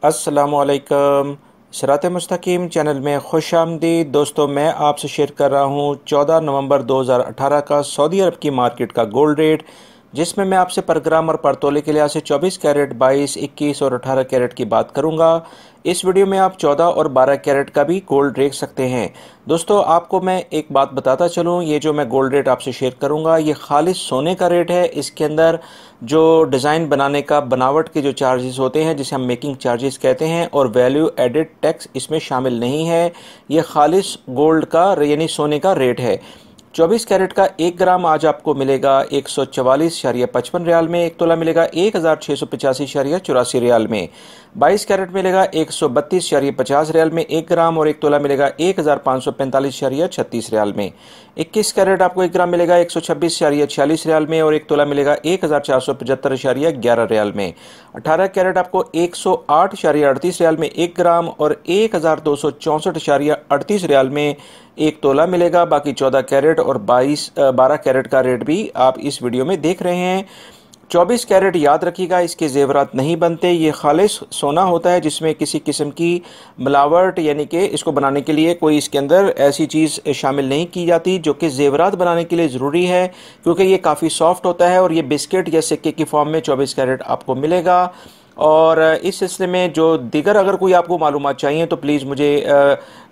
अस्सलामुअलैकुम। सिरात मुस्तकीम चैनल में खुश आमदीद। दोस्तों, मैं आपसे शेयर कर रहा हूँ 14 नवंबर 2018 का सऊदी अरब की मार्केट का गोल्ड रेट, जिसमें मैं आपसे पर ग्राम और पर तोले के लिहाज से 24 कैरेट, 22, 21 और 18 कैरेट की बात करूंगा। इस वीडियो में आप 14 और 12 कैरेट का भी गोल्ड देख सकते हैं। दोस्तों, आपको मैं एक बात बताता चलूं, ये जो मैं गोल्ड रेट आपसे शेयर करूंगा ये खालिस सोने का रेट है। इसके अंदर जो डिज़ाइन बनाने का बनावट के जो चार्जेस होते हैं, जिसे हम मेकिंग चार्जेस कहते हैं, और वैल्यू एडेड टैक्स इसमें शामिल नहीं है। ये खालिस गोल्ड का यानी सोने का रेट है। 24 कैरेट का 1 ग्राम आज आपको मिलेगा 144.55 रियाल में। 1 तोला मिलेगा 1685.84 रियाल में। 22 कैरेट मिलेगा 132.50 रियाल में 1 ग्राम, और 1 तोला मिलेगा 1545.36 रियाल में। 21 कैरेट आपको 1 ग्राम मिलेगा 126.46 रियाल में, और 1 तोला मिलेगा 1475.11 रियाल में। 18 कैरेट आपको 108.38 रियाल में 1 ग्राम, और 1264.38 रियाल में 1 तोला मिलेगा। बाकी 14 कैरेट और 12 कैरेट का रेट भी आप इस वीडियो में देख रहे हैं। 24 कैरेट याद रखिएगा, इसके जेवरात नहीं बनते। ये खालिस सोना होता है जिसमें किसी किस्म की मिलावट यानी कि इसको बनाने के लिए कोई इसके अंदर ऐसी चीज़ शामिल नहीं की जाती जो कि जेवरात बनाने के लिए ज़रूरी है, क्योंकि ये काफ़ी सॉफ्ट होता है और ये बिस्किट या सिक्के की फॉर्म में 24 कैरेट आपको मिलेगा। और इस सिलसिले में जो दीगर अगर कोई आपको मालूमात चाहिए तो प्लीज़ मुझे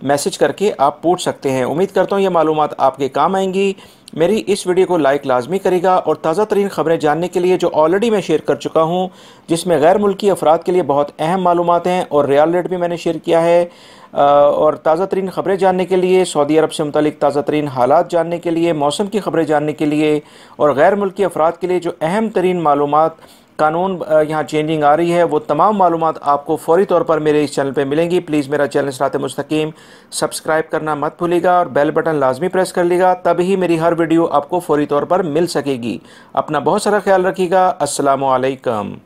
मैसेज करके आप पूछ सकते हैं। उम्मीद करता हूँ ये मालूमात आपके काम आएंगी। मेरी इस वीडियो को लाइक लाजमी करेगा, और ताज़ा तरीन ख़बरें जानने के लिए जो ऑलरेडी मैं शेयर कर चुका हूँ, जिसमें गैर मुल्की अफराद के लिए बहुत अहम मालूमात हैं, और रियाल रेट भी मैंने शेयर किया है। और ताज़ा तरीन ख़बरें जानने के लिए, सऊदी अरब से मुतालिक ताज़ा तरीन हालात जानने के लिए, मौसम की ख़बरें जानने के लिए, और गैर मुल्की अफराद के लिए जो अहम तरीन मालूमात कानून यहाँ चेंजिंग आ रही है, वो तमाम मालूमात आपको फौरी तौर पर मेरे इस चैनल पे मिलेंगी। प्लीज़ मेरा चैनल सिरात मुस्तकीम सब्सक्राइब करना मत भूलिएगा, और बेल बटन लाजमी प्रेस कर लीजिएगा, तभी मेरी हर वीडियो आपको फौरी तौर पर मिल सकेगी। अपना बहुत सारा ख्याल रखिएगा। अस्सलामु अलैकुम।